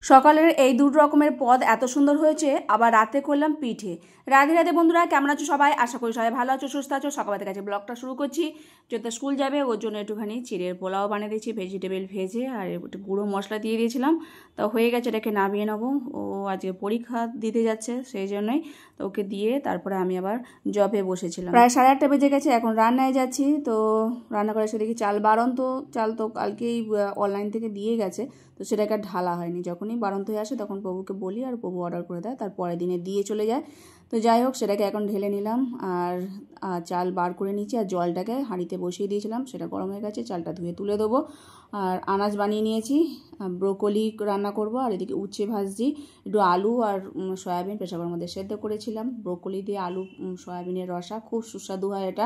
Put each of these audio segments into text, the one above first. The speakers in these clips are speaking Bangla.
সকালের এই দুটো রকমের পদ এত সুন্দর হয়েছে, আবার রাতে করলাম পিঠে। রাধে রাধে বন্ধুরা, কেমন আছো সবাই? আশা করি সবাই ভালো আছো, সুস্থ আছো। সকালের কাছে ব্লগটা শুরু করছি। যত স্কুল যাবে ওর জন্য একটুখানি চিড়ের পোলাও বানিয়ে দিয়েছি, ভেজিটেবল ভেজে, আর একটু গুঁড়ো মশলা দিয়ে দিয়েছিলাম। তো হয়ে গেছে, এটাকে নামিয়ে নেবো। ও আজকে পরীক্ষা দিতে যাচ্ছে, সেই জন্যই তো ওকে দিয়ে তারপরে আমি আবার জবে বসেছিলাম। প্রায় 8:30 বেজে গেছে, এখন রান্নায় যাচ্ছি। তো রান্না করে এসে দেখি চাল বাড়ন্ত, চাল তো কালকেই অনলাইন থেকে দিয়ে গেছে, তো সেটাকে আর ঢালা হয়নি। যখনই বাড়ন্ত হয়ে আসে তখন প্রভুকে বলি, আর প্রভু অর্ডার করে দেয়, তার পরের দিনে দিয়ে চলে যায়। তো যাই হোক, সেটাকে এখন ঢেলে নিলাম, আর চাল বার করে নিচ্ছি, আর জলটাকে হাঁড়িতে বসিয়ে দিয়েছিলাম, সেটা গরম হয়ে গেছে। চালটা ধুয়ে তুলে দেবো। আর আনাজ বানিয়ে নিয়েছি, ব্রোকলি রান্না করব, আর এদিকে উচ্ছে ভাজছি। একটু আলু আর সয়াবিন প্রেসারের মধ্যে সেদ্ধ করেছিলাম। ব্রোকলি দিয়ে আলু সয়াবিনের রসা খুব সুস্বাদু হয় এটা।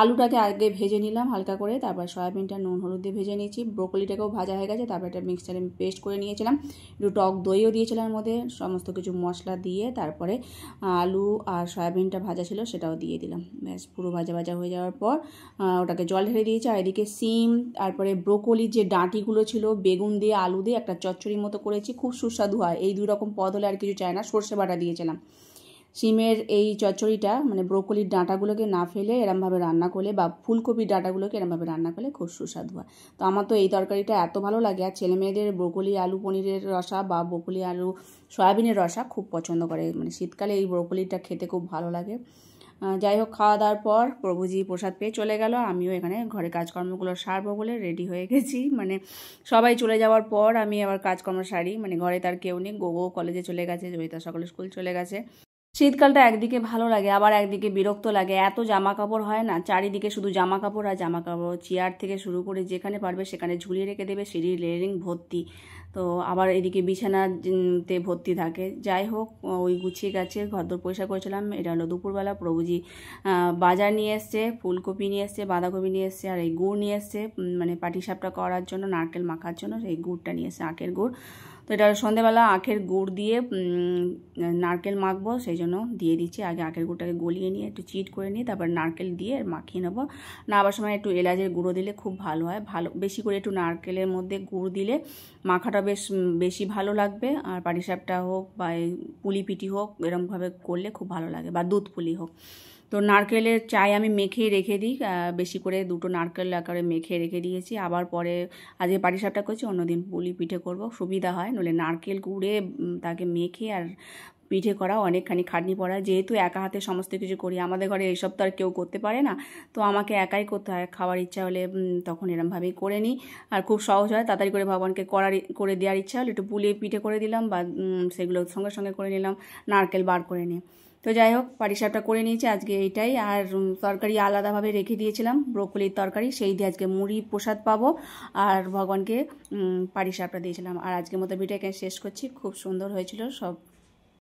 আলুটাকে আগে ভেজে নিলাম হালকা করে, তারপর সয়াবিনটা নুন হলুদ দিয়ে ভেজে নিয়েছি। ব্রোকলিটাকেও ভাজা হয়ে গেছে, তারপর এটা মিক্সচারে পেস্ট করে নিয়েছিলাম। একটু টক দইও দিয়েছিলাম এর মধ্যে, সমস্ত কিছু মশলা দিয়ে তারপরে আলু আর সয়াবিনটা ভাজা ছিল সেটাও দিয়ে দিলাম। ব্যাস পুরো ভাজা ভাজা হয়ে যাওয়ার পর ওটাকে জল ঢেলে দিয়েছি। আর এদিকে সিম, তারপরে ব্রোকলির যে ডাঁটিগুলো ছিল, বেগুন দিয়ে আলু দিয়ে একটা চচ্চড়ির মতো করেছি, খুব সুস্বাদু হয়। এই দুই রকম পদ হলে আর কিছু চায় না। সর্ষে বাটা দিয়েছিলাম। সিমের এই চচ্চড়িটা মানে ব্রোকলির ডাঁটাগুলোকে না ফেলে এরমভাবে রান্না করলে, বা ফুলকপির ডাঁটাগুলোকে এরমভাবে রান্না করলে খুব সুস্বাদু হয়। তো আমার তো এই তরকারিটা এত ভালো লাগে, আর ছেলে মেয়েদের ব্রোকলি আলু পনিরের রসা বা ব্রোকলি আলু সয়াবিনের রসা খুব পছন্দ করে। মানে শীতকালে এই ব্রোকলিটা খেতে খুব ভালো লাগে। যাই হোক, খাওয়া দাওয়ার পর প্রভুজি প্রসাদ পেয়ে চলে গেল, আমিও এখানে ঘরে কাজকর্মগুলো সারবো বলে রেডি হয়ে গেছি। মানে সবাই চলে যাওয়ার পর আমি আবার কাজকর্ম সারি। মানে ঘরে তার কেউ নেই, গোগো কলেজে চলে গেছে, জয়িতা সকালে স্কুল চলে গেছে। শীতকালটা একদিকে ভালো লাগে, আবার একদিকে বিরক্ত লাগে। এত জামা কাপড় হয় না, চারিদিকে শুধু জামা কাপড় আর জামা কাপড়। চেয়ার থেকে শুরু করে যেখানে পারবে সেখানে ঝুলিয়ে রেখে দেবে, সিঁড়ির রেলিং ভর্তি। তো আবার এদিকে বিছানাতে ভর্তি থাকে। যাই হোক, ওই গুছিয়ে গেছে, ঘরদোর পরিষ্কার করেছিলাম। এটা হলো দুপুরবেলা। প্রভুজি বাজার নিয়ে এসছে, ফুলকপি নিয়ে এসছে, বাঁধাকপি নিয়ে এসছে, আর এই গুড় নিয়ে এসছে, মানে পাটিসাপটা করার জন্য, নারকেল মাখার জন্য এই গুড়টা নিয়ে এসছে, আখের গুড়। তো এটা সন্ধেবেলা আখের গুড় দিয়ে নারকেল মাখবো, সেই জন্য দিয়ে দিচ্ছি। আগে আখের গুড়টাকে গলিয়ে নিয়ে একটু চিট করে নিয়ে তারপর নারকেল দিয়ে মাখিয়ে নেবো। নাবার সময় একটু এলাচের গুঁড়ো দিলে খুব ভালো হয়। ভালো বেশি করে একটু নারকেলের মধ্যে গুড় দিলে মাখাটা বেশি ভালো লাগবে। আর পাটিসাপটা হোক বা পুলি পিঠি হোক, এরকমভাবে করলে খুব ভালো লাগে, বা দুধ পুলি হোক। তো নারকেলের চাই আমি মেখে রেখে দিই, বেশি করে 2টো নারকেল আকারে মেখে রেখে দিয়েছি। আবার পরে আজকে পাটিসাপটা করছি, অন্যদিন পুলি পিঠে করব, সুবিধা হয়। নইলে নারকেল গুঁড়ে তাকে মেখে আর পিঠে করা অনেকখানি খাটনি পড়া। যেহেতু একা হাতে সমস্ত কিছু করি, আমাদের ঘরে এইসব তো আর কেউ করতে পারে না, তো আমাকে একাই করতে হয়। খাওয়ার ইচ্ছা হলে তখন এরমভাবেই করে নিই, আর খুব সহজ হয়। তাড়াতাড়ি করে ভগবানকে করে দেওয়ার ইচ্ছা হলে একটু পুলিয়ে পিঠে করে দিলাম, বা সেগুলো সঙ্গে সঙ্গে করে নিলাম নারকেল বার করে নিয়ে। তো যাই হোক, পাটিসাপটা করে নিয়েছি আজকে এইটাই। আর তরকারি আলাদাভাবে রেখে দিয়েছিলাম, ব্রোকলির তরকারি, সেই দিয়ে আজকে মুড়ি প্রসাদ পাবো, আর ভগবানকে পাটিসাপটা দিয়েছিলাম। আর আজকের মতো ভিডিওকে শেষ করছি। খুব সুন্দর হয়েছিল সব